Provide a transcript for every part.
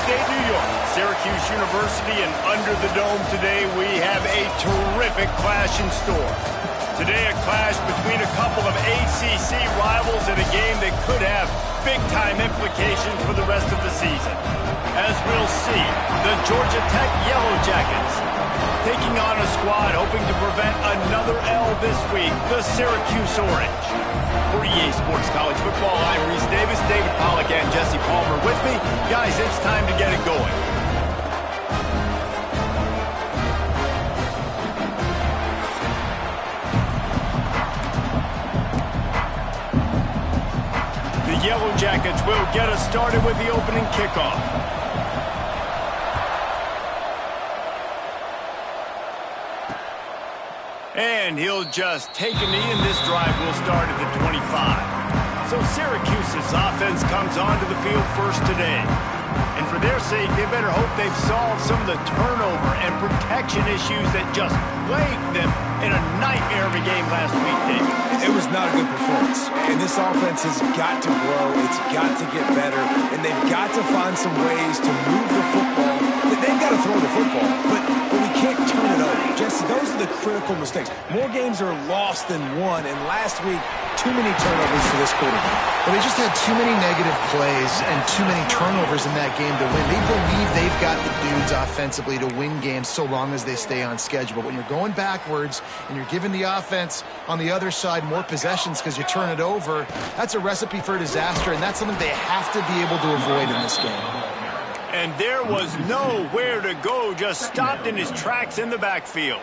upstate New York, Syracuse University, and under the dome today, we have a terrific clash in store. Today, a clash between a couple of ACC rivals in a game that could have big-time implications for the rest of the season. As we'll see, the Georgia Tech Yellow Jackets taking on a squad hoping to prevent another L this week, the Syracuse Orange. For EA Sports College Football, I'm Reese Davis, David Pollack, and Jesse Palmer with me. Guys, it's time to get it going. The Yellow Jackets will get us started with the opening kickoff. And he'll just take a knee, and this drive will start at the 25. So Syracuse's offense comes onto the field first today. And for their sake, they better hope they've solved some of the turnover and protection issues that just plagued them in a nightmare of a game last week, David. It was not a good performance. And this offense has got to grow. It's got to get better. And they've got to find some ways to move the football. They've got to throw the football, but we can't turn it over. Jesse, those are the critical mistakes. More games are lost than won, and last week, too many turnovers for this quarterback. Well, they just had too many negative plays and too many turnovers in that game to win. They believe they've got the dudes offensively to win games so long as they stay on schedule. But when you're going backwards and you're giving the offense on the other side more possessions because you turn it over, that's a recipe for disaster, and that's something they have to be able to avoid in this game. And there was nowhere to go, just stopped in his tracks in the backfield.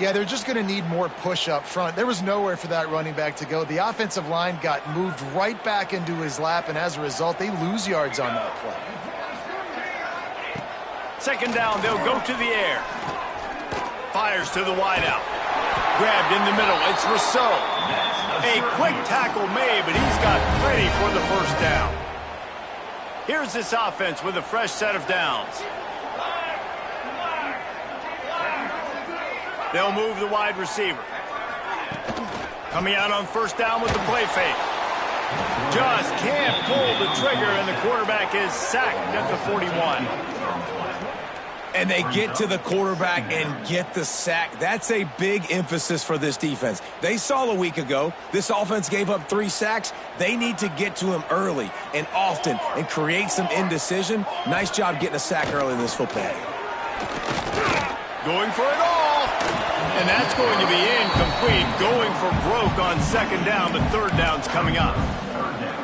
Yeah, they're just going to need more push up front. There was nowhere for that running back to go. The offensive line got moved right back into his lap, and as a result, they lose yards on that play. Second down, they'll go to the air. Fires to the wideout. Grabbed in the middle, it's Rousseau. A quick tackle made, but he's got plenty for the first down. Here's this offense with a fresh set of downs. They'll move the wide receiver. Coming out on first down with the play fake. Just can't pull the trigger, and the quarterback is sacked at the 41. And they get to the quarterback and get the sack. That's a big emphasis for this defense. They saw a week ago, this offense gave up 3 sacks. They need to get to him early and often and create some indecision. Nice job getting a sack early in this football game. Going for it all. And that's going to be incomplete. Going for broke on second down, but third down's coming up.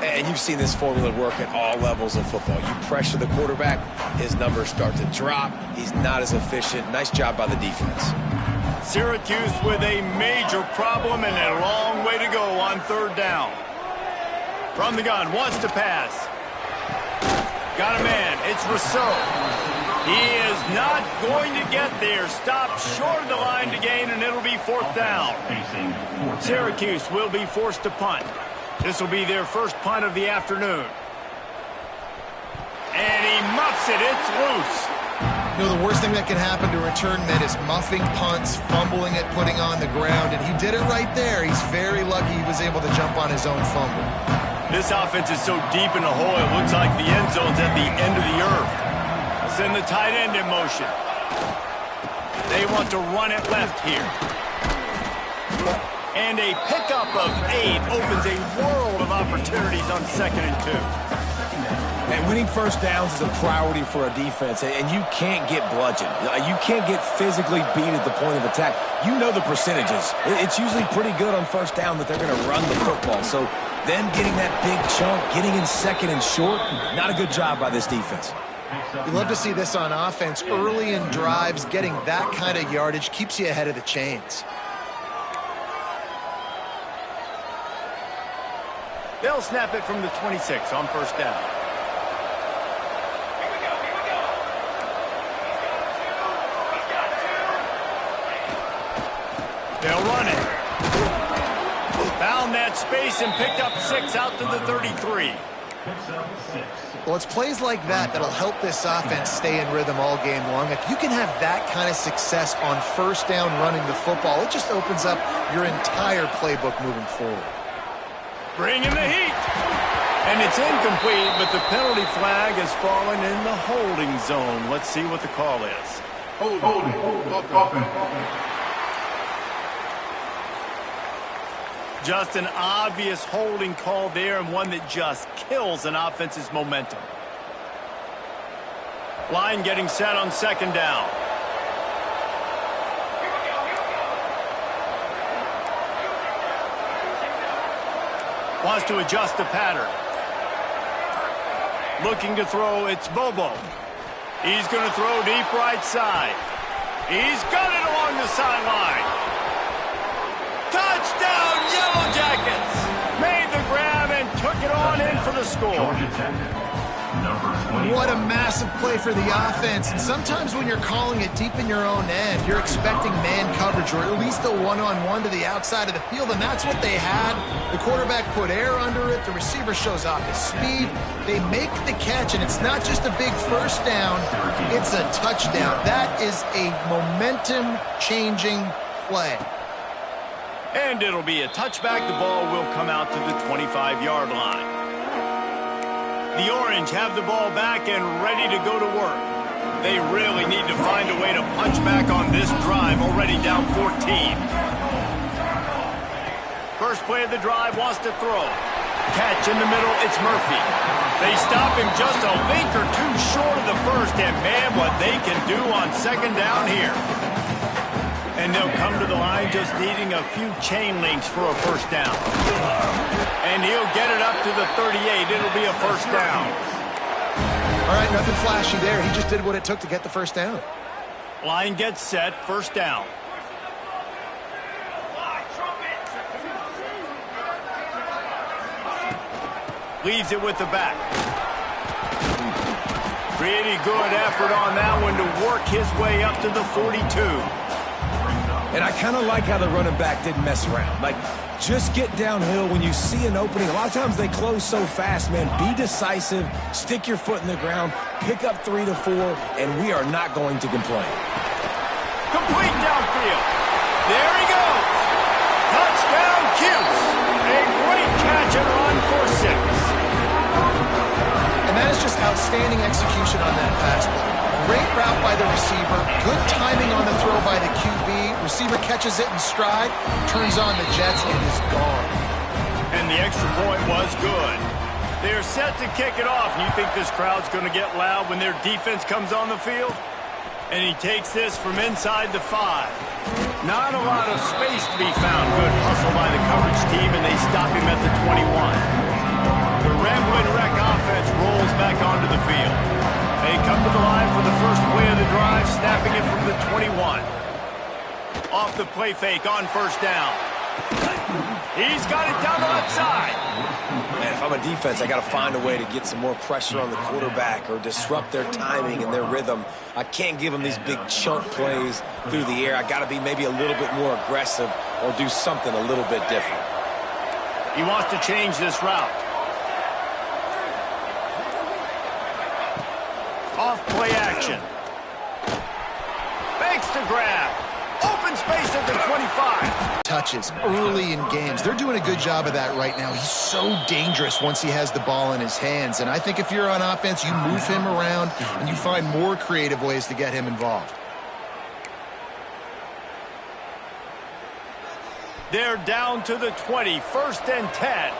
And you've seen this formula work at all levels of football. You pressure the quarterback, his numbers start to drop. He's not as efficient. Nice job by the defense. Syracuse with a major problem and a long way to go on third down. From the gun, wants to pass. Got a man. It's Rousseau. He is not going to get there. Stopped short of the line to gain, and it'll be fourth down. Syracuse will be forced to punt. This will be their first punt of the afternoon. And he muffs it. It's loose. You know, the worst thing that can happen to return men is muffing punts, fumbling it, putting on the ground, and he did it right there. He's very lucky he was able to jump on his own fumble. This offense is so deep in the hole, it looks like the end zone's at the end of the earth. Send the tight end in motion. They want to run it left here. And a pickup of 8 opens a world of opportunities on 2nd and 2. And winning first downs is a priority for a defense, and you can't get bludgeoned. You can't get physically beat at the point of attack. You know the percentages. It's usually pretty good on first down that they're going to run the football. So them getting that big chunk, getting in second and short, not a good job by this defense. You love to see this on offense. Early in drives, getting that kind of yardage keeps you ahead of the chains. They'll snap it from the 26 on first down. They'll run it. Found that space and picked up 6 out to the 33. Well, it's plays like that that'll help this offense stay in rhythm all game long. If you can have that kind of success on first down running the football, it just opens up your entire playbook moving forward. Bringing the heat. And it's incomplete, but the penalty flag has fallen in the holding zone. Let's see what the call is. Holding. Just an obvious holding call there, and one that just kills an offense's momentum. Line getting set on second down. Wants to adjust the pattern. Looking to throw, it's Bobo. He's going to throw deep right side. He's got it along the sideline. Touchdown, Yellow Jackets! Made the grab and took it on in for the score. What a massive play for the offense. And sometimes when you're calling it deep in your own end, you're expecting man coverage or at least a one-on-one to the outside of the field, and that's what they had. The quarterback put air under it. The receiver shows off his speed. They make the catch, and it's not just a big first down. It's a touchdown. That is a momentum-changing play. And it'll be a touchback. The ball will come out to the 25-yard line. The Orange have the ball back and ready to go to work. They really need to find a way to punch back on this drive, already down 14. First play of the drive, wants to throw. Catch in the middle, it's Murphy. They stop him just a link or two short of the first, and man, what they can do on second down here. And they'll come to the line just needing a few chain links for a first down. And he'll get it up to the 38. It'll be a first down. All right, nothing flashy there. He just did what it took to get the first down. Line gets set, first down. Leaves it with the back. Pretty good effort on that one to work his way up to the 42. And I kind of like how the running back didn't mess around. Like, just get downhill when you see an opening. A lot of times they close so fast, man. Be decisive, stick your foot in the ground, pick up 3 to 4, and we are not going to complain. Complete downfield. There he goes. Touchdown, Cuse. A great catch and run for 6. And that is just outstanding execution on that pass play. Great route by the receiver, good timing on the throw by the QB. Receiver catches it in stride, turns on the jets, and is gone. And the extra point was good. They're set to kick it off. You think this crowd's going to get loud when their defense comes on the field? And he takes this from inside the 5. Not a lot of space to be found. Good hustle by the coverage team, and they stop him at the 21. The Rambling Wreck offense rolls back onto the field. They come to the line for the first play of the drive, snapping it from the 21. Off the play fake on first down. He's got it down the left side. Man, if I'm a defense, I got to find a way to get some more pressure on the quarterback or disrupt their timing and their rhythm. I can't give them these big chunk plays through the air. I got to be maybe a little bit more aggressive or do something a little bit different. He wants to change this route. Off play action. Fakes to grab. Open space at the 25. Touches early in games. They're doing a good job of that right now. He's so dangerous once he has the ball in his hands. And I think if you're on offense, you move him around and you find more creative ways to get him involved. They're down to the 20. First and 10.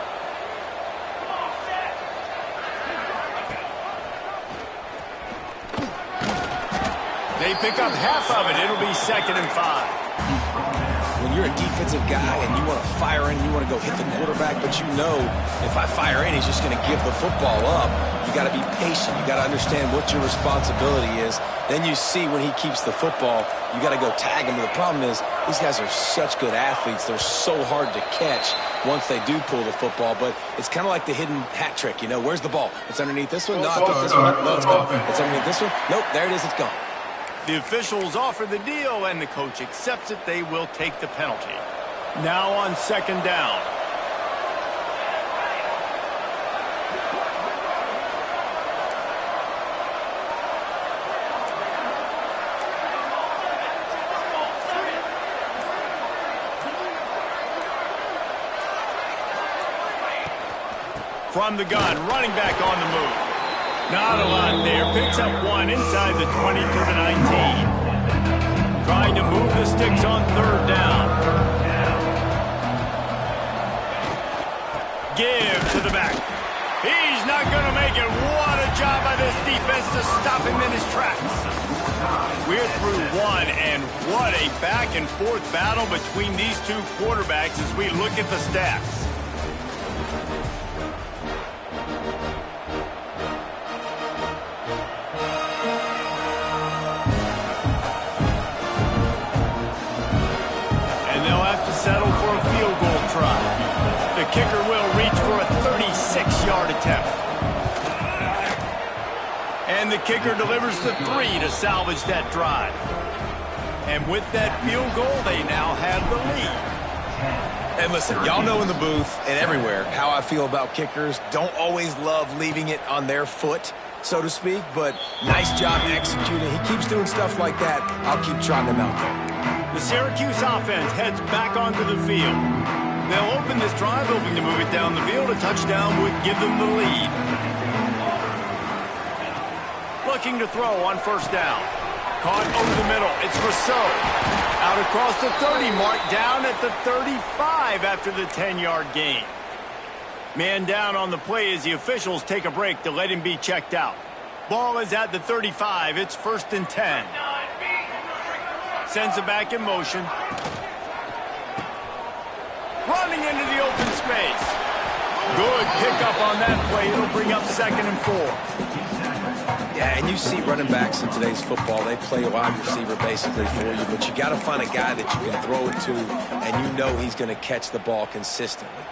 They pick up half of it. It'll be 2nd and 5. When you're a defensive guy and you want to fire in, you want to go hit the quarterback, but you know if I fire in, he's just going to give the football up. You got to be patient. You got to understand what your responsibility is. Then you see when he keeps the football, you got to go tag him. The problem is these guys are such good athletes. They're so hard to catch once they do pull the football, but it's kind of like the hidden hat trick. You know, where's the ball? It's underneath this one. No, I picked this one. No, it's gone. It's underneath this one. Nope, there it is. It's gone. The officials offer the deal, and the coach accepts it. They will take the penalty. Now on 2nd down. From the gun, running back on the move. Not a lot there. Picks up one inside the 20 to the 19. Trying to move the sticks on third down. Give to the back. He's not going to make it. What a job by this defense to stop him in his tracks. We're through one, and what a back-and-forth battle between these two quarterbacks as we look at the stats. And they'll have to settle for a field goal try. The kicker will reach for a 36-yard attempt. And the kicker delivers the 3 to salvage that drive. And with that field goal, they now have the lead. And listen, y'all know in the booth and everywhere how I feel about kickers. Don't always love leaving it on their foot, so to speak, but nice job executing. He keeps doing stuff like that. I'll keep trotting him out there. The Syracuse offense heads back onto the field. They'll open this drive, hoping to move it down the field. A touchdown would give them the lead. Looking to throw on first down. Caught over the middle. It's Rousseau. Out across the 30 mark, down at the 35 after the 10-yard gain. Man down on the play as the officials take a break to let him be checked out. Ball is at the 35. It's 1st and 10. Sends it back in motion. Running into the open space. Good pickup on that play. It'll bring up 2nd and 4. Yeah, and you see running backs in today's football, they play a wide receiver basically for you, but you got to find a guy that you can throw it to, and you know he's going to catch the ball consistently.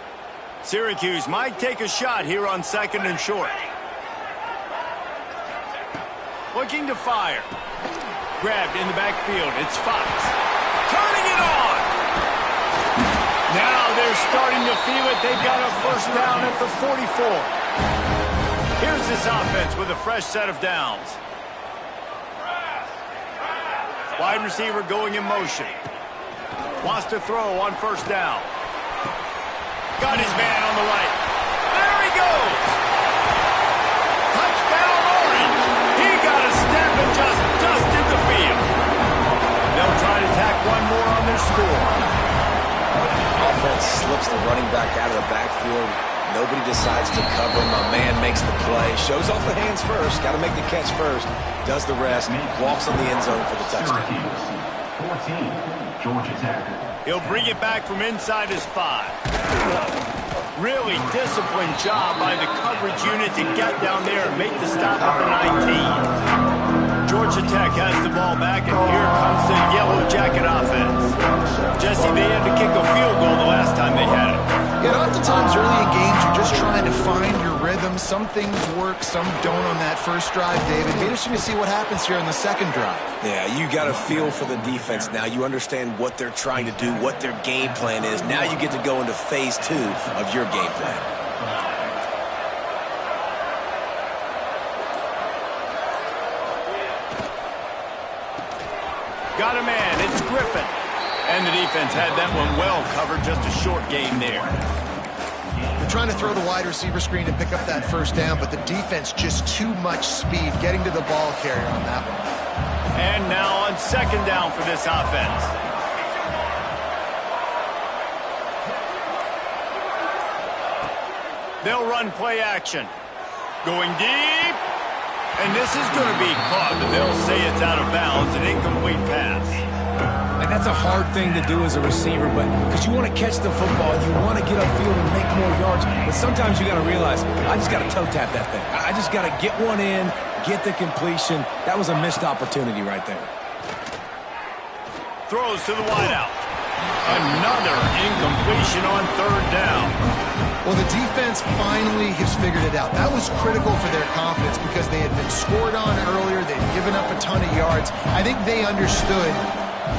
Syracuse might take a shot here on 2nd and short. Looking to fire. Grabbed in the backfield. It's Fox. Turning it on. Now they're starting to feel it. They've got a first down at the 44. Here's this offense with a fresh set of downs. Wide receiver going in motion. Wants to throw on first down. Got his man on the right. There he goes. Touchdown Orange. He got a step and just dusted the field. They'll try to tack one more on their score. Offense slips the running back out of the backfield. Nobody decides to cover him. My man makes the play. Shows off the hands first. Got to make the catch first. Does the rest. Walks in the end zone for the touchdown. 14, Georgia Tech. He'll bring it back from inside his 5. Really disciplined job by the coverage unit to get down there and make the stop at the 19. Georgia Tech has the ball back, and here comes the Yellow Jacket offense. Jesse, they had to kick a field goal the last time they had it. Yeah, oftentimes early in games, you're just trying to find your rhythm. Some things work, some don't on that first drive, David. Be interesting to see what happens here in the second drive. Yeah, you got a feel for the defense now. You understand what they're trying to do, what their game plan is. Now you get to go into phase 2 of your game plan. Got a man, it's Griffin. And the defense had that one well covered, just a short game there. They're trying to throw the wide receiver screen to pick up that first down, but the defense just too much speed getting to the ball carrier on that one. And now on 2nd down for this offense. They'll run play action. Going deep. And this is going to be caught, but they'll say it's out of bounds, an incomplete pass. And that's a hard thing to do as a receiver, but because you want to catch the football, you want to get upfield and make more yards, but sometimes you got to realize, I just got to toe tap that thing. I just got to get one in, get the completion. That was a missed opportunity right there. Throws to the wideout. Another incompletion on 3rd down. Well, the defense finally has figured it out. That was critical for their confidence because they had been scored on earlier. They'd given up a ton of yards. I think they understood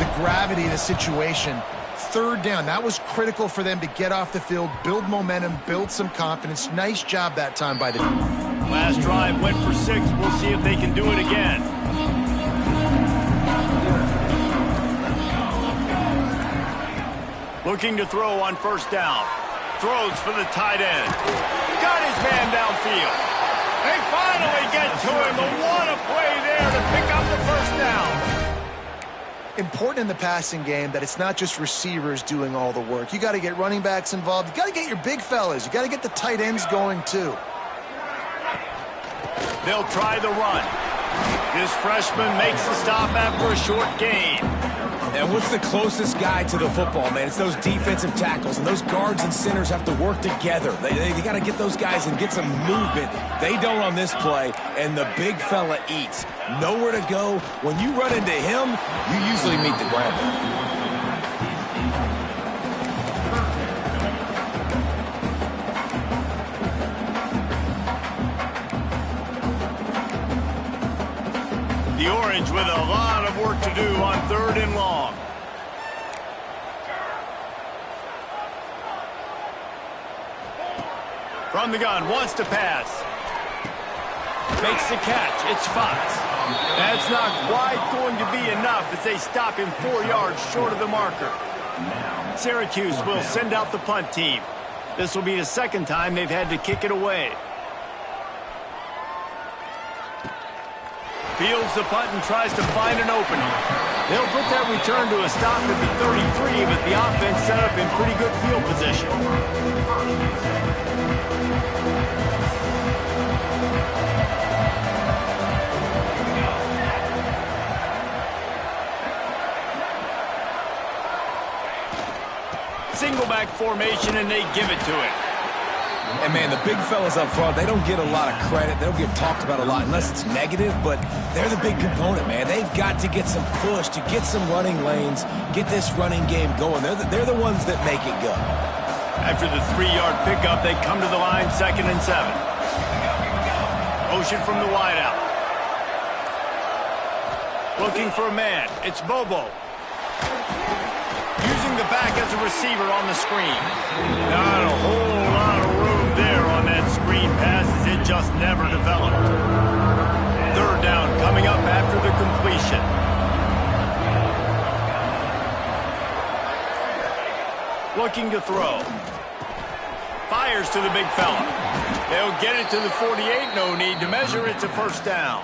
the gravity of the situation. 3rd down, that was critical for them to get off the field, build momentum, build some confidence. Nice job that time by the defense. Last drive went for 6. We'll see if they can do it again. Looking to throw on first down. Throws for the tight end. Got his man downfield. They finally get to him. But what a play there to pick up the first down. Important in the passing game that it's not just receivers doing all the work. You got to get running backs involved. You got to get your big fellas. You got to get the tight ends going too. They'll try the run. This freshman makes the stop after a short gain. And what's the closest guy to the football, man? It's those defensive tackles, and those guards and centers have to work together. They got to get those guys and get some movement. They don't on this play, and the big fella eats. Nowhere to go. When you run into him, you usually meet the ground. The Orange with a lot of work to do on 3rd and long. From the gun, wants to pass. Makes the catch. It's Fox. That's not quite going to be enough as they stop him 4 yards short of the marker. Syracuse will send out the punt team. This will be the second time they've had to kick it away. Fields the punt and tries to find an opening. They'll put that return to a stop at the 33, but the offense set up in pretty good field position. Single back formation, and they give it to him. And, man, the big fellas up front, they don't get a lot of credit. They don't get talked about a lot unless it's negative, but they're the big component, man. They've got to get some push, to get some running lanes, get this running game going. They're the ones that make it go. After the 3-yard pickup, they come to the line, 2nd and 7. Motion from the wideout. Looking for a man. It's Bobo. Using the back as a receiver on the screen. Not a whole lot of room there on that screen pass as it just never developed. 3rd down coming up after the completion. Looking to throw. Fires to the big fella. They'll get it to the 48. No need to measure. It's a first down.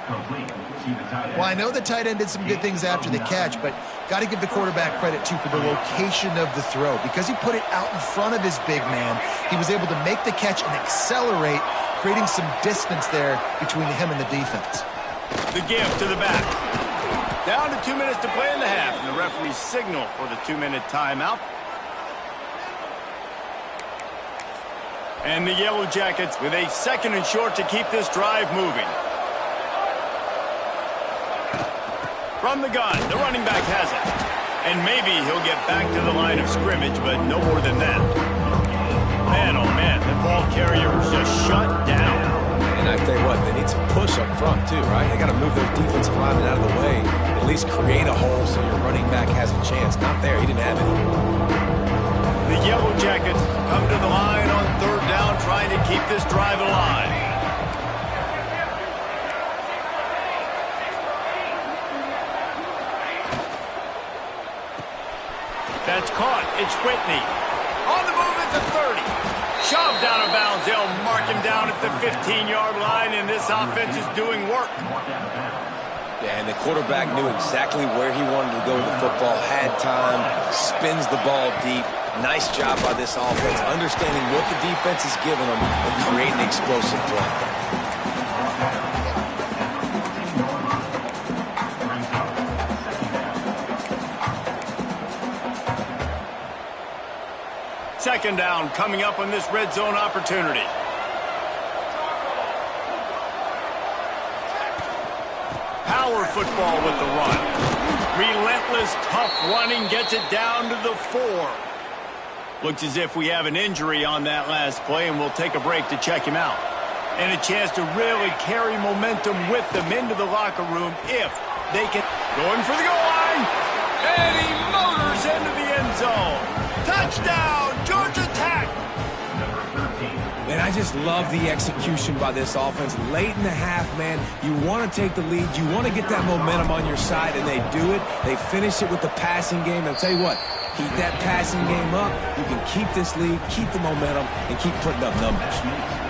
Well, I know the tight end did some good things after the catch, but got to give the quarterback credit, too, for the location of the throw. Because he put it out in front of his big man, he was able to make the catch and accelerate, creating some distance there between him and the defense. The give to the back. Down to 2 minutes to play in the half, and the referee signal for the 2-minute timeout. And the Yellow Jackets with a 2nd and short to keep this drive moving. From the gun, the running back has it. And maybe he'll get back to the line of scrimmage, but no more than that. Man, oh man, the ball carrier was just shut down. And I tell you what, they need some push up front too, right? They got to move those defensive linemen out of the way. At least create a hole so your running back has a chance. Not there, he didn't have any. The Yellow Jackets come to the line on 3rd down, trying to keep this drive alive. That's caught. It's Whitney. On the move at the 30. Shoved out of bounds. They'll mark him down at the 15-yard line, and this offense is doing work. Yeah, and the quarterback knew exactly where he wanted to go with the football, had time, spins the ball deep. Nice job by this offense, understanding what the defense is giving them and creating an explosive play. Second down coming up on this red zone opportunity. Power football with the run. Relentless, tough running gets it down to the 4. Looks as if we have an injury on that last play, and we'll take a break to check him out. And a chance to really carry momentum with them into the locker room if they can. Going for the goal line. And he motors into the end zone. Touchdown, Georgia Tech. Man, I just love the execution by this offense. Late in the half, man, you want to take the lead. You want to get that momentum on your side, and they do it. They finish it with the passing game. And I'll tell you what, Keep that passing game up. You can keep this lead, keep the momentum, and keep putting up numbers.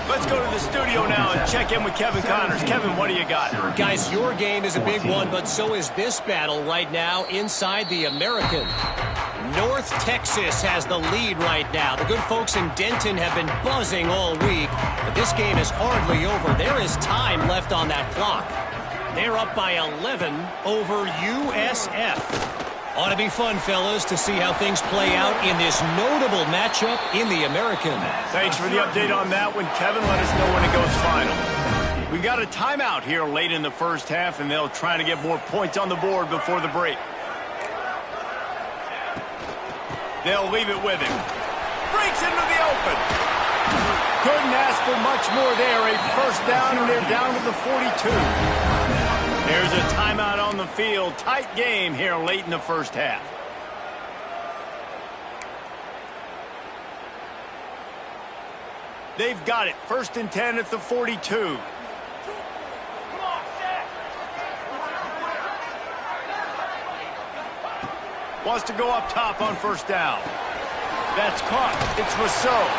Let's go to the studio now and check in with Kevin Connors. Kevin, what do you got? Guys, your game is a big one, but so is this battle right now inside the American. North Texas has the lead right now. The good folks in Denton have been buzzing all week, but this game is hardly over. There is time left on that clock. They're up by 11 over USF. Ought to be fun, fellas, to see how things play out in this notable matchup in the American. Thanks for the update on that one, Kevin. Let us know when it goes final. We got a timeout here late in the first half, and they'll try to get more points on the board before the break. They'll leave it with him. Breaks into the open. Couldn't ask for much more there. A first down, and they're down to the 42. There's a timeout on the field. Tight game here late in the first half. They've got it. 1st and 10 at the 42. Wants to go up top on 1st down. That's caught. It's Rousseau.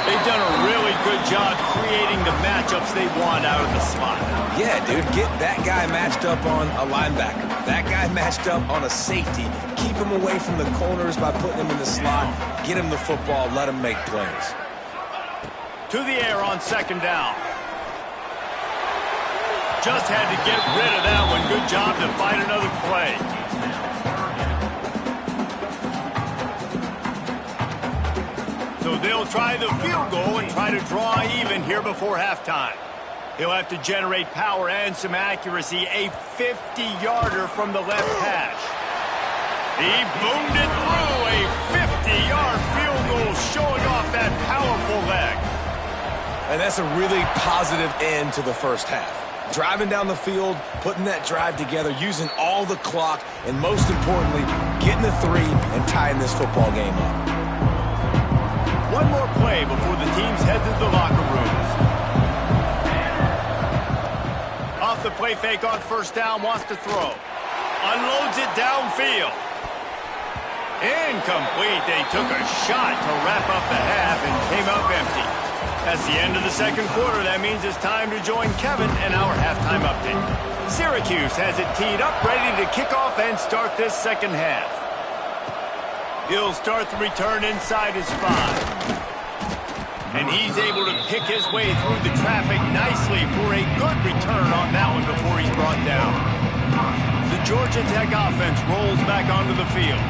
They've done a really good job creating the matchups they want out of the slot. Yeah, dude, get that guy matched up on a linebacker. That guy matched up on a safety. Keep him away from the corners by putting him in the slot. Get him the football. Let him make plays. To the air on 2nd down. Just had to get rid of that one. Good job to find another play. So they'll try the field goal and try to draw even here before halftime. He'll have to generate power and some accuracy. A 50-yarder from the left hash. He boomed it through. A 50-yard field goal showing off that powerful leg. And that's a really positive end to the first half. Driving down the field, putting that drive together, using all the clock, and most importantly, getting the 3 and tying this football game up. One more play before the teams head to the locker rooms. Off the play fake on 1st down, wants to throw. Unloads it downfield. Incomplete. They took a shot to wrap up the half and came up empty. That's the end of the 2nd quarter. That means it's time to join Kevin and our halftime update. Syracuse has it teed up, ready to kick off and start this 2nd half. He'll start the return inside his 5. And he's able to pick his way through the traffic nicely for a good return on that one before he's brought down. The Georgia Tech offense rolls back onto the field.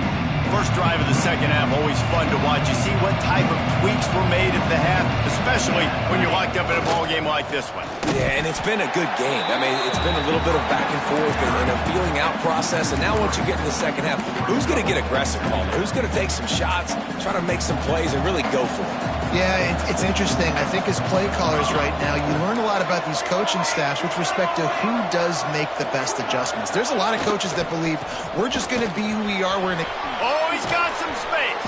First drive of the 2nd half, always fun to watch. You see what type of tweaks were made at the half, especially when you're locked up in a ball game like this one. Yeah, and it's been a good game. I mean, it's been a little bit of back and forth and a feeling out process. And now once you get in the 2nd half, who's going to get aggressive, Palmer? Who's going to take some shots, try to make some plays, and really go for it? Yeah, it's interesting. I think as play callers right now, you learn a lot about these coaching staffs with respect to who does make the best adjustments. There's a lot of coaches that believe we're just going to be who we are. Oh, he's got some space.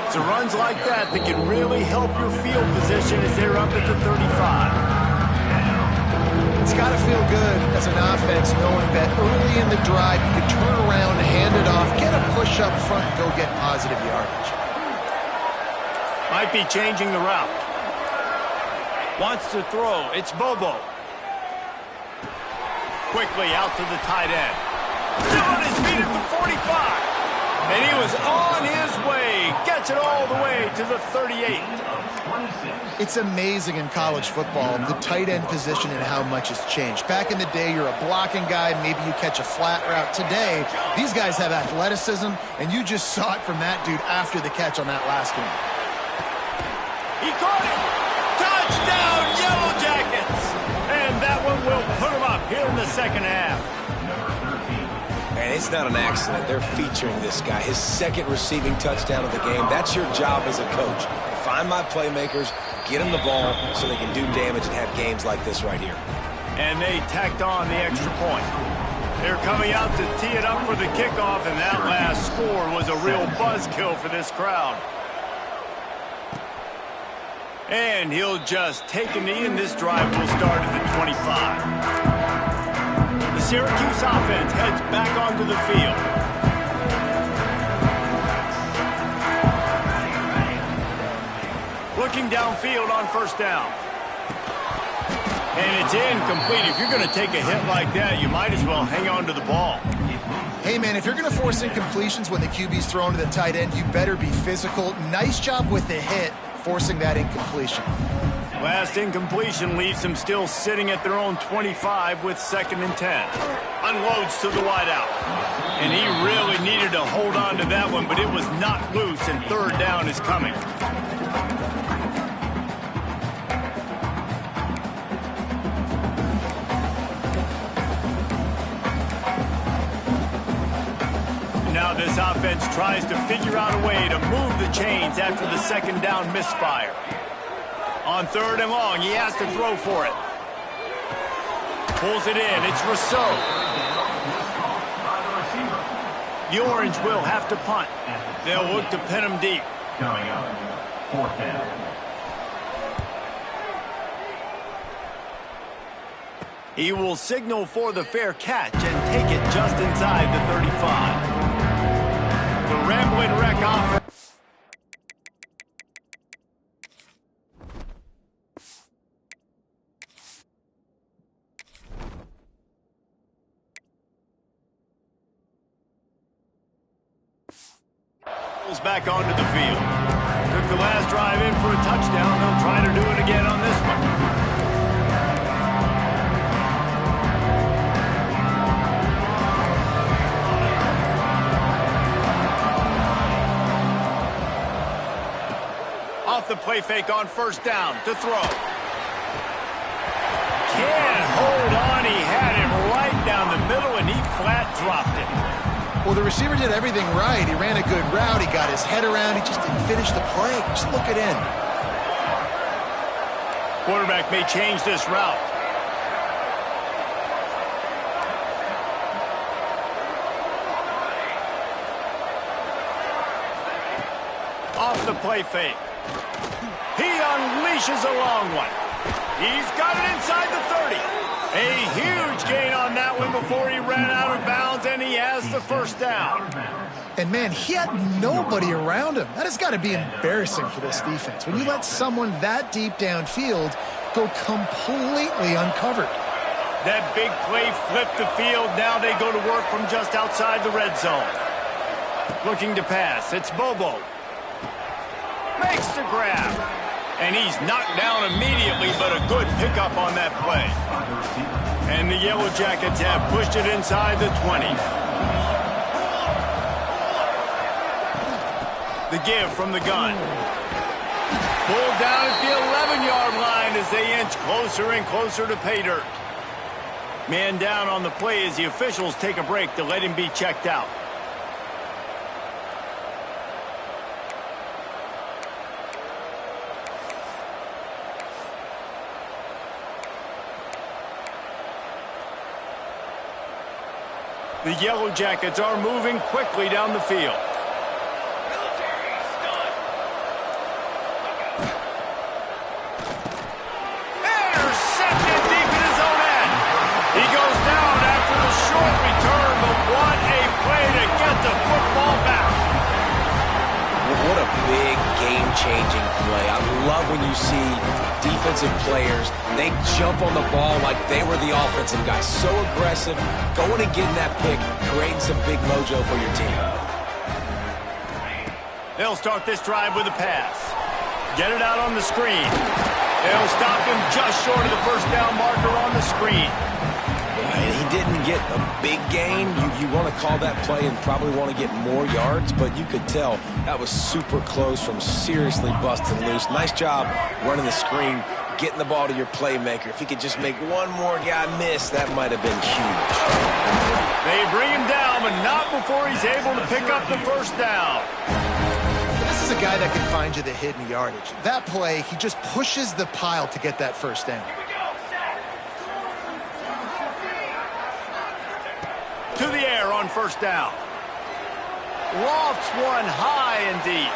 It's runs like that can really help your field position as they're up at the 35. It's got to feel good as an offense knowing that early in the drive you can turn around, hand it off, get a push up front, and go get positive yardage. Might be changing the route. Wants to throw. It's Bobo. Quickly out to the tight end. Still on his feet at the 45. And he was on his way. Gets it all the way to the 38. It's amazing in college football, the tight end position and how much has changed. Back in the day, you're a blocking guy. Maybe you catch a flat route. Today, these guys have athleticism, and you just saw it from that dude after the catch on that last one. He caught it. Touchdown, Yellow Jackets. And that one will put him up here in the 2nd half. And it's not an accident. They're featuring this guy. His 2nd receiving touchdown of the game. That's your job as a coach. Find my playmakers, get them the ball so they can do damage and have games like this right here. And they tacked on the extra point. They're coming out to tee it up for the kickoff, and that last score was a real buzzkill for this crowd. And he'll just take a knee, and this drive will start at the 25. The Syracuse offense heads back onto the field. Looking downfield on first down. And it's incomplete. If you're going to take a hit like that, you might as well hang on to the ball. Hey, man, if you're going to force incompletions when the QB's thrown to the tight end, you better be physical. Nice job with the hit, forcing that incompletion. Last incompletion leaves them still sitting at their own 25 with 2nd and 10. Unloads to the wideout. And he really needed to hold on to that one, but it was knocked loose, and 3rd down is coming. Now this offense tries to figure out a way to move the chains after the 2nd down misfire. On 3rd and long, he has to throw for it. Pulls it in. It's Rousseau. The Orange will have to punt. They'll look to pin him deep. Coming up, 4th down. He will signal for the fair catch and take it just inside the 35. The Rambling Wreck offense. Back onto the field. Took the last drive in for a touchdown. They'll try to do it again on this one. Off the play fake on 1st down to throw. Can't hold on. He had it right down the middle, and he flat dropped it. Well, the receiver did everything right. He ran a good route. He got his head around. He just didn't finish the play. Just look it in. Quarterback may change this route. Off the play fake. He unleashes a long one. He's got it inside the 30. A huge gain on that one before he ran out of bounds, and he has the 1st down. And, man, he had nobody around him. That has got to be embarrassing for this defense. When you let someone that deep downfield go completely uncovered. That big play flipped the field. Now they go to work from just outside the red zone. Looking to pass. It's Bobo. Makes the grab. And he's knocked down immediately, but a good pickup on that play. And the Yellow Jackets have pushed it inside the 20. The give from the gun. Pulled down at the 11-yard line as they inch closer and closer to pay dirt. Man down on the play as the officials take a break to let him be checked out. The Yellow Jackets are moving quickly down the field. Intercepted deep in his own end. He goes down after the short return, but what a play to get the football back. What a big game-changing play. I love when you see defensive players, they jump on the ball like they were the offensive guys. So aggressive, going and getting that pick, creating some big mojo for your team. They'll start this drive with a pass. Get it out on the screen. They'll stop him just short of the 1st down marker on the screen. And he didn't get a big gain. You want to call that play and probably want to get more yards, but you could tell that was super close from seriously busting loose. Nice job running the screen, getting the ball to your playmaker. If he could just make one more guy miss, that might have been huge. They bring him down, but not before he's able to pick up the 1st down. This is a guy that can find you the hidden yardage. That play, he just pushes the pile to get that 1st down. To the air on 1st down. Lofts one high and deep.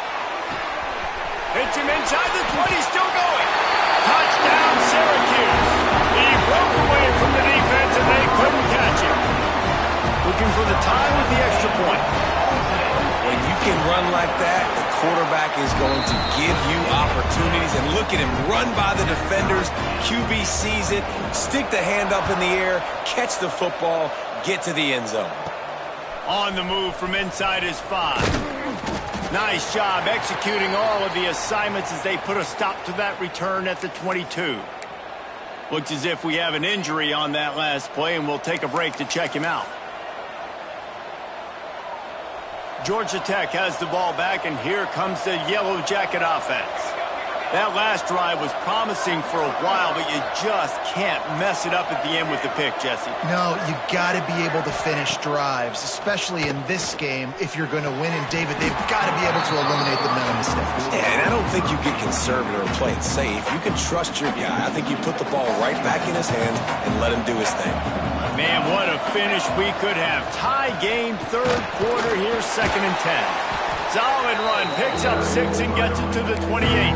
Hits him inside the 20, still going. Touchdown, Syracuse. He broke away from the defense, and they couldn't catch him. Looking for the tie with the extra point. When you can run like that, the quarterback is going to give you opportunities. And look at him run by the defenders. QB sees it, stick the hand up in the air, catch the football, get to the end zone. On the move from inside his 5. Nice job executing all of the assignments as they put a stop to that return at the 22. Looks as if we have an injury on that last play, and we'll take a break to check him out. Georgia Tech has the ball back, and here comes the Yellow Jacket offense. That last drive was promising for a while, but you just can't mess it up at the end with the pick, Jesse. No, you got to be able to finish drives, especially in this game if you're going to win. And, David, they've got to be able to eliminate the mental mistakes. Yeah, and I don't think you get conservative or play it safe. You can trust your guy. I think you put the ball right back in his hands and let him do his thing. Man, what a finish we could have. Tie game, third quarter here, 2nd and 10. Solid run, picks up 6 and gets it to the 28.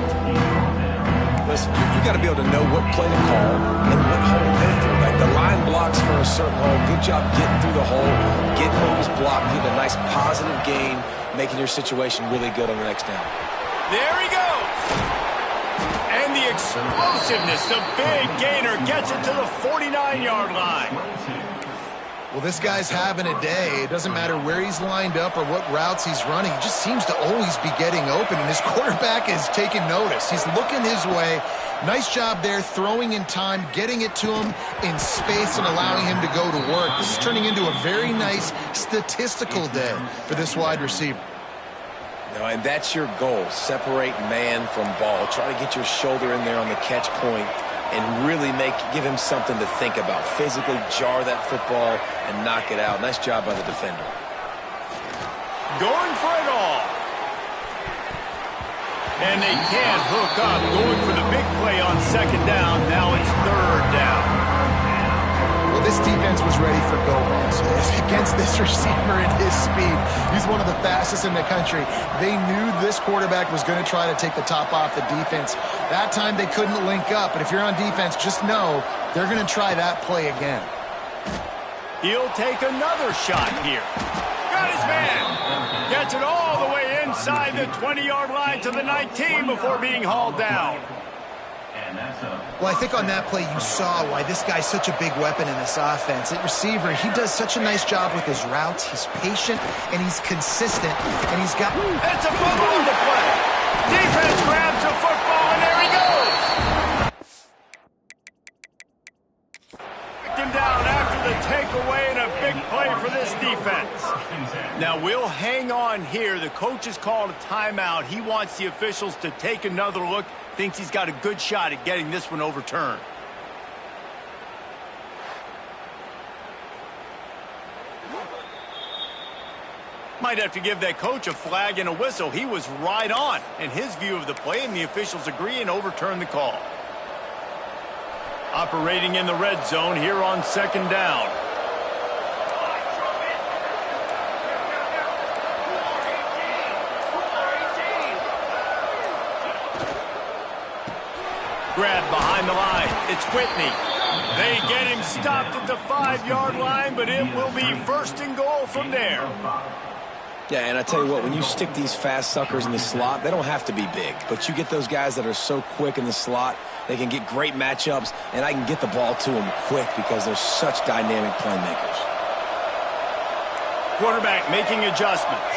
Listen, you got to be able to know what play to call and what hole to go through. Like the line blocks for a certain hole. Good job getting through the hole, getting what was blocked, getting a nice positive gain, making your situation really good on the next down. There he goes. And the explosiveness, the big gainer gets it to the 49-yard line. Well, this guy's having a day. It doesn't matter where he's lined up or what routes he's running. He just seems to always be getting open, and his quarterback is taking notice. He's looking his way. Nice job there, throwing in time, getting it to him in space and allowing him to go to work. This is turning into a very nice statistical day for this wide receiver. No, and that's your goal. Separate man from ball. Try to get your shoulder in there on the catch point and really give him something to think about. Physically jar that football and knock it out. Nice job by the defender. Going for it all. And they can't hook up. Going for the big play on 2nd down. Now it's 3rd down. Well, this defense was ready for go-balls against this receiver at his speed. He's one of the fastest in the country. They knew this quarterback was going to try to take the top off the defense. That time they couldn't link up, but if you're on defense, just know they're going to try that play again. He'll take another shot here. Got his man. Gets it all the way inside the 20-yard line to the 19 before being hauled down. Well, I think on that play you saw why this guy's such a big weapon in this offense. At receiver, he does such a nice job with his routes. He's patient, and he's consistent, and he's got... It's a fumble on the play. Defense grabs the football, and there he goes. Picked him down after the takeaway, and a big play for this defense. Now, we'll hang on here. The coach has called a timeout. He wants the officials to take another look. Thinks he's got a good shot at getting this one overturned. Might have to give that coach a flag and a whistle. He was right on in his view of the play, and the officials agree and overturn the call. Operating in the red zone here on 2nd down. Grab behind the line. It's Whitney. They get him stopped at the 5-yard line, but it will be 1st and goal from there. Yeah, and I tell you what, when you stick these fast suckers in the slot, they don't have to be big. But you get those guys that are so quick in the slot, they can get great matchups, and I can get the ball to them quick because they're such dynamic playmakers. Quarterback making adjustments.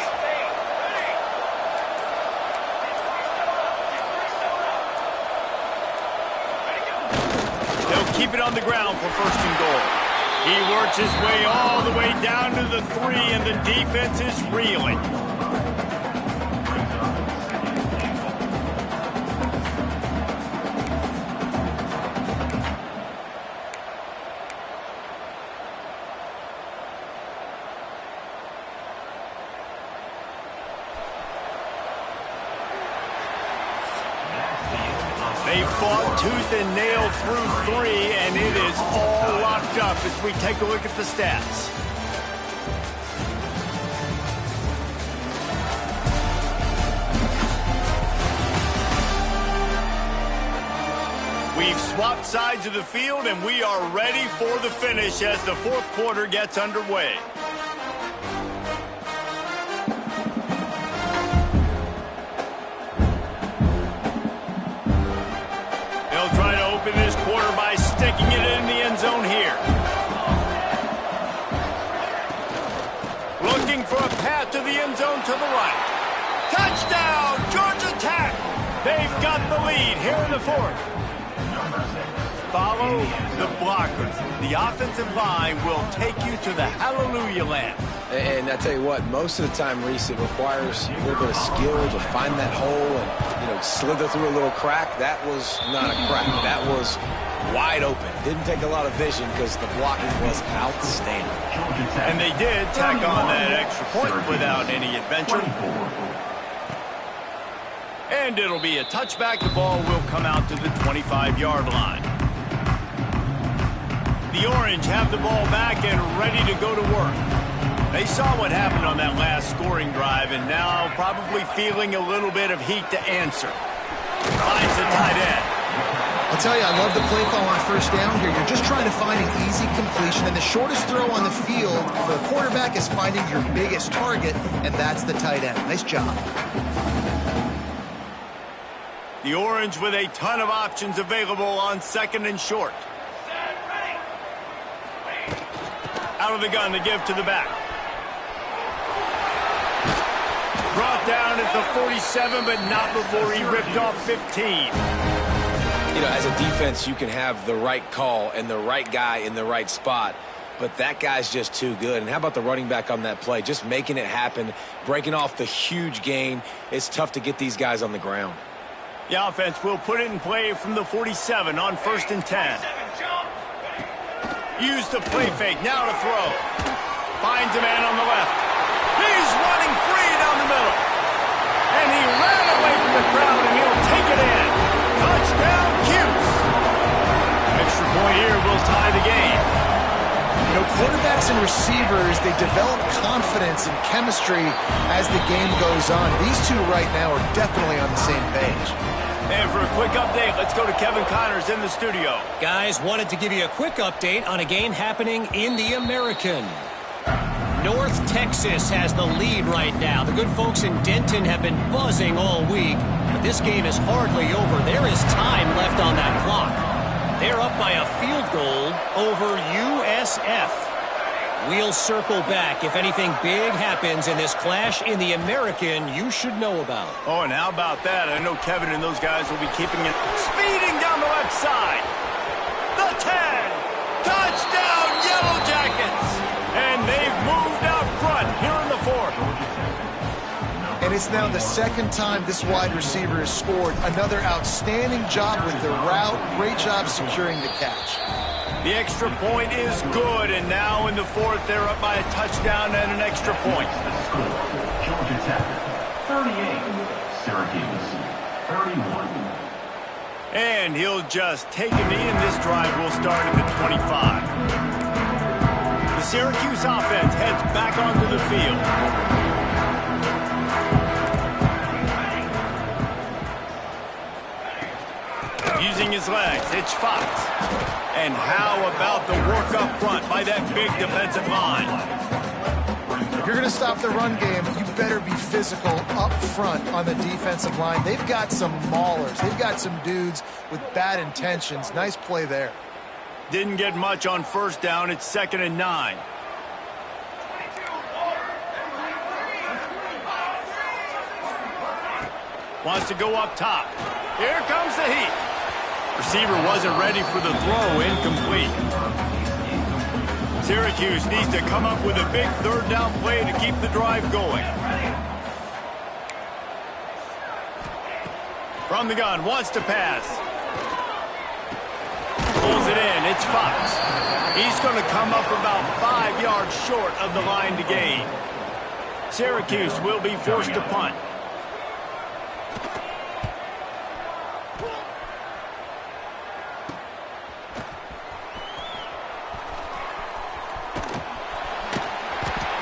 Keep it on the ground for 1st and goal. He works his way all the way down to the 3, and the defense is reeling. They fought tooth and nail through 3, and it is all locked up as we take a look at the stats. We've swapped sides of the field, and we are ready for the finish as the 4th quarter gets underway. the end zone to the right. Touchdown, Georgia Tech! They've got the lead here in the fourth. Follow the blockers. The offensive line will take you to the hallelujah land. And I tell you what, most of the time, Reese, it requires a little bit of skill to find that hole and, slither through a little crack. That was not a crack. That was wide open. Didn't take a lot of vision because the blocking was outstanding. And they did tack on that extra point without any adventure. And it'll be a touchback. The ball will come out to the 25-yard line. The Orange have the ball back and ready to go to work. They saw what happened on that last scoring drive and now probably feeling a little bit of heat to answer. Finds the tight end. I'll tell you, I love the play call on first down here. You're just trying to find an easy completion, and the shortest throw on the field for the quarterback is finding your biggest target, and that's the tight end. Nice job. The Orange with a ton of options available on second and short. Out of the gun to give to the back. Brought down at the 47, but not before he ripped off 15. As a defense, you can have the right call and the right guy in the right spot, but that guy's just too good. And how about the running back on that play? Just making it happen, breaking off the huge gain. It's tough to get these guys on the ground. The offense will put it in play from the 47 on 1st and 10. Use the play fake, now to throw. Finds a man on the left. He's running free down the middle. And he ran away from the crowd, and he'll take it in. Touchdown, Cuse. Extra point here will tie the game. Quarterbacks and receivers, they develop confidence and chemistry as the game goes on. These two right now are definitely on the same page. And for a quick update, let's go to Kevin Connors in the studio. Guys, wanted to give you a quick update on a game happening in the American. North Texas has the lead right now. The good folks in Denton have been buzzing all week, but this game is hardly over. There is time left on that clock. They're up by a field goal over USF. We'll circle back. If anything big happens in this clash in the American, you should know about. Oh, and how about that? I know Kevin and those guys will be keeping it speeding down the left side. The 10. Touchdown, Yellow Jackets. And they've moved out front here in the fourth. And it's now the second time this wide receiver has scored. Another outstanding job with the route. Great job securing the catch. The extra point is good, and now in the fourth, they're up by a touchdown and an extra point. Georgia Tech, 38. Syracuse, 31. And he'll just take a knee, and this drive will start at the 25. The Syracuse offense heads back onto the field. Using his legs, it's Fox. And how about the work up front by that big defensive line? If you're going to stop the run game, you better be physical up front on the defensive line. They've got some maulers. They've got some dudes with bad intentions. Nice play there. Didn't get much on first down. It's 2nd and 9. Wants to go up top. Here comes the heat. Receiver wasn't ready for the throw, incomplete. Syracuse needs to come up with a big third down play to keep the drive going. From the gun, wants to pass. Pulls it in, it's Fox. He's going to come up about 5 yards short of the line to gain. Syracuse will be forced to punt.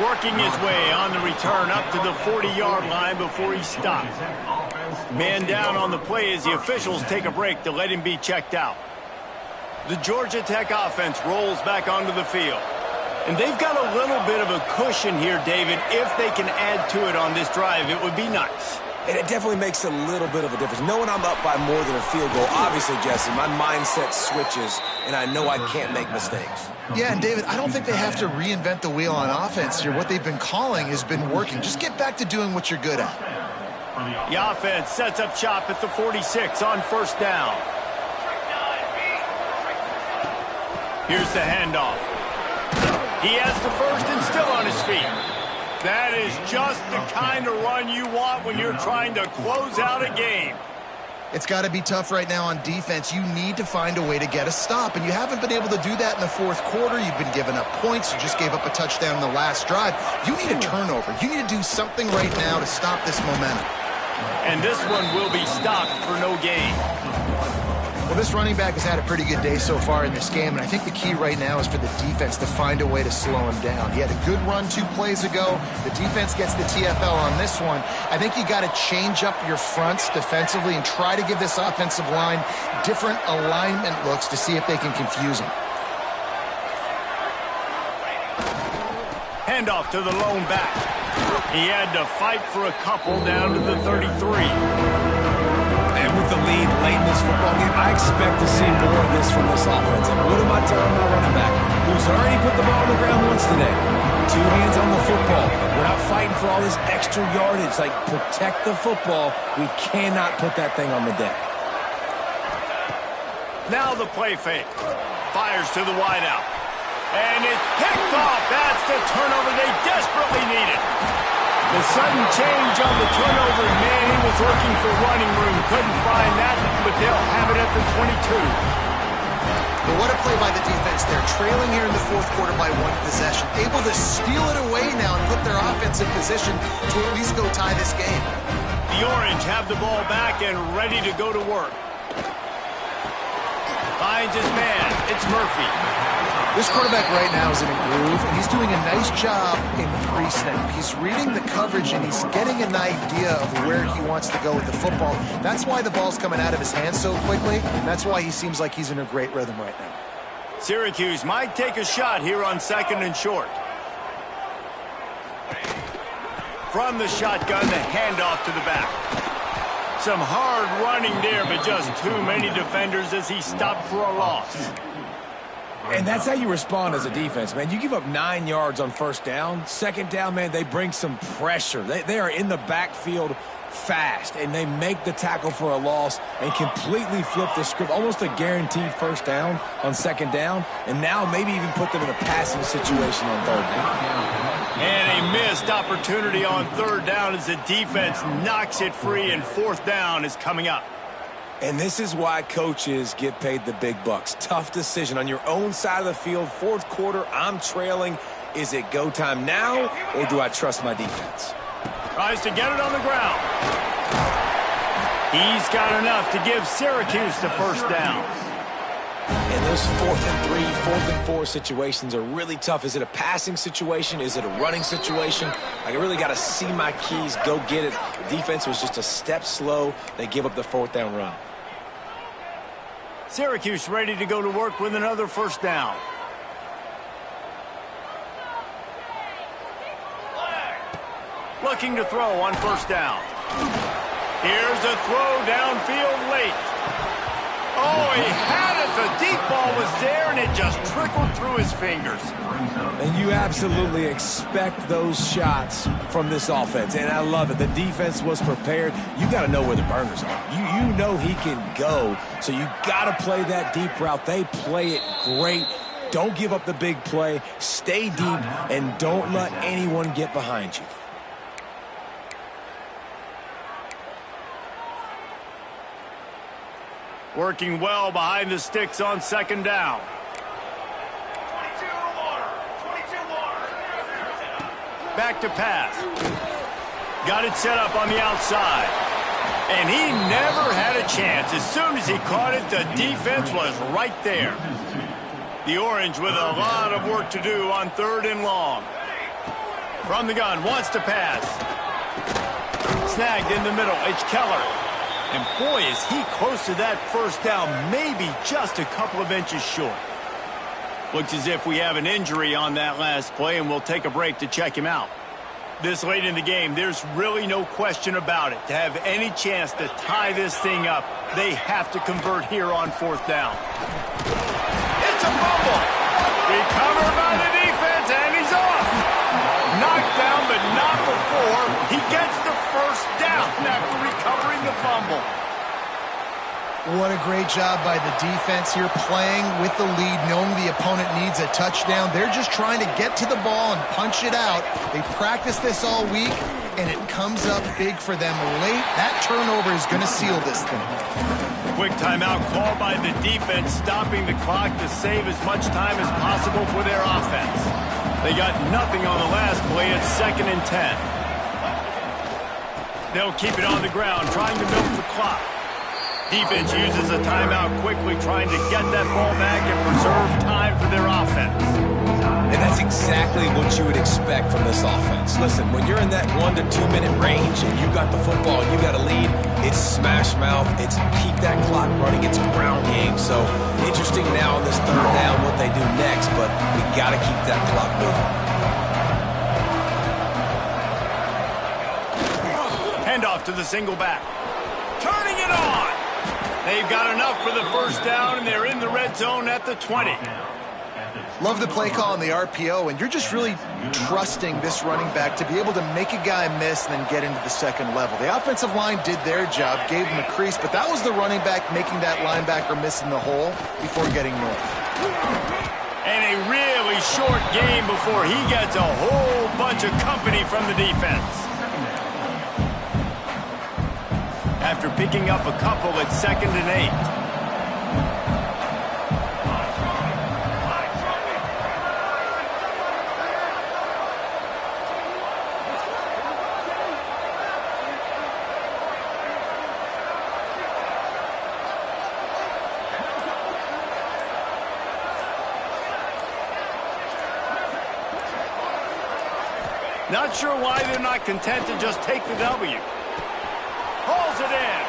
Working his way on the return up to the 40-yard line before he stopped. Man down on the play as the officials take a break to let him be checked out. The Georgia Tech offense rolls back onto the field. And they've got a little bit of a cushion here, David. If they can add to it on this drive, it would be nice. And it definitely makes a little bit of a difference. Knowing I'm up by more than a field goal, obviously, Jesse, my mindset switches and I know I can't make mistakes. Yeah, and David, I don't think they have to reinvent the wheel on offense here. What they've been calling has been working. Just get back to doing what you're good at. The offense sets up shop at the 46 on first down. Here's the handoff. He has the first and still on his feet. That is just the kind of run you want when you're trying to close out a game. It's got to be tough right now on defense. You need to find a way to get a stop, and you haven't been able to do that in the fourth quarter. You've been giving up points. You just gave up a touchdown in the last drive. You need a turnover. You need to do something right now to stop this momentum. And this one will be stopped for no gain. Well, this running back has had a pretty good day so far in this game, and I think the key right now is for the defense to find a way to slow him down. He had a good run 2 plays ago. The defense gets the TFL on this one. I think you got to change up your fronts defensively and try to give this offensive line different alignment looks to see if they can confuse him. Handoff to the lone back. He had to fight for a couple down to the 33. And with the lead late in this football game, I expect to see more of this from this offense. And what am I telling my running back, who's already put the ball on the ground once today? 2 hands on the football. We're not fighting for all this extra yardage. Like, protect the football. We cannot put that thing on the deck. Now the play fake. Fires to the wideout. And it's picked off. That's the turnover they desperately needed. The sudden change on the turnover, man, he was looking for running room. Couldn't find that, but they'll have it at the 22. But what a play by the defense there. Trailing here in the fourth quarter by 1 possession. Able to steal it away now and put their offense in position to at least go tie this game. The Orange have the ball back and ready to go to work. Finds his man. It's Murphy. This quarterback right now is in a groove, and he's doing a nice job in pre-snap. He's reading the coverage, and he's getting an idea of where he wants to go with the football. That's why the ball's coming out of his hands so quickly, and that's why he seems like he's in a great rhythm right now. Syracuse might take a shot here on 2nd and short. From the shotgun, the handoff to the back. Some hard running there, but just too many defenders as he stopped for a loss. And that's how you respond as a defense, man. You give up 9 yards on first down. 2nd down, man, they bring some pressure. They are in the backfield fast, and they make the tackle for a loss and completely flip the script. Almost a guaranteed first down on 2nd down, and now maybe even put them in a passing situation on 3rd down. And a missed opportunity on 3rd down as the defense knocks it free, and 4th down is coming up. And this is why coaches get paid the big bucks. Tough decision on your own side of the field. 4th quarter, I'm trailing. Is it go time now, or do I trust my defense? Tries to get it on the ground. He's got enough to give Syracuse the first down. And those 4th and 3, 4th and 4 situations are really tough. Is it a passing situation? Is it a running situation? I really got to see my keys, go get it. The defense was just a step slow. They give up the 4th down run. Syracuse ready to go to work with another first down. Looking to throw on first down. Here's a throw downfield late. Oh, he had it. The deep ball was there, and it just trickled through his fingers. And you absolutely expect those shots from this offense, and I love it. The defense was prepared. You got to know where the burners are. You know he can go, so you got to play that deep route. They play it great. Don't give up the big play. Stay deep, and don't let anyone get behind you. Working well behind the sticks on 2nd down. Back to pass. Got it set up on the outside. And he never had a chance. As soon as he caught it, the defense was right there. The Orange with a lot of work to do on 3rd and long. From the gun, wants to pass. Snagged in the middle. It's Keller. And boy, is he close to that first down, maybe just a couple of inches short. Looks as if we have an injury on that last play, and we'll take a break to check him out. This late in the game, there's really no question about it. To have any chance to tie this thing up, they have to convert here on 4th down. a fumble. Recovered by the defense, and he's off. Knocked down, but not before he gets the first down after recovering the fumble. What a great job by the defense here, playing with the lead, knowing the opponent needs a touchdown. They're just trying to get to the ball and punch it out. They practiced this all week, and it comes up big for them late. That turnover is going to seal this thing. Quick timeout called by the defense, stopping the clock to save as much time as possible for their offense. They got nothing on the last play. It's 2nd and 10. They'll keep it on the ground, trying to milk the clock. Defense uses a timeout quickly, trying to get that ball back and preserve time for their offense. And that's exactly what you would expect from this offense. Listen, when you're in that 1 to 2 minute range and you got the football and you got a lead, it's smash mouth, it's keep that clock running, it's a ground game. So interesting now on this 3rd down what they do next, but we got to keep that clock moving. Handoff to the single back. Turning it on. They've got enough for the first down, and they're in the red zone at the 20. Love the play call on the RPO, and you're just really trusting this running back to be able to make a guy miss and then get into the second level. The offensive line did their job, gave him a crease, but that was the running back making that linebacker miss in the hole before getting north. And a really short game before he gets a whole bunch of company from the defense. After picking up a couple, it's 2nd and 8. Not sure why they're not content to just take the W. Hauls it in.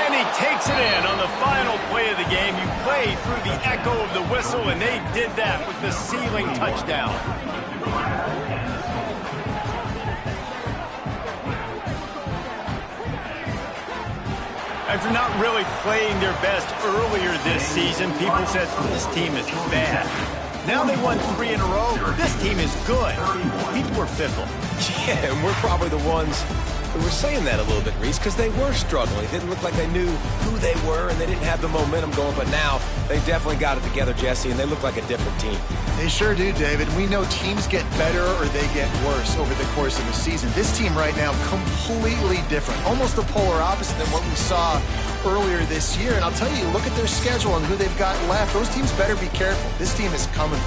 And he takes it in on the final play of the game. You play through the echo of the whistle, and they did that with the sealing touchdown. After not really playing their best earlier this season, people said, this team is bad. Now they won 3 in a row. This team is good. People were fickle. Yeah, and we're probably the ones who were saying that a little bit, Reese, because they were struggling. It didn't look like they knew who they were, and they didn't have the momentum going. But now they definitely got it together, Jesse, and they look like a different team. They sure do, David. We know teams get better or they get worse over the course of the season. This team right now, completely different. Almost the polar opposite than what we saw earlier this year. And I'll tell you, look at their schedule and who they've got left. Those teams better be careful. This team is coming.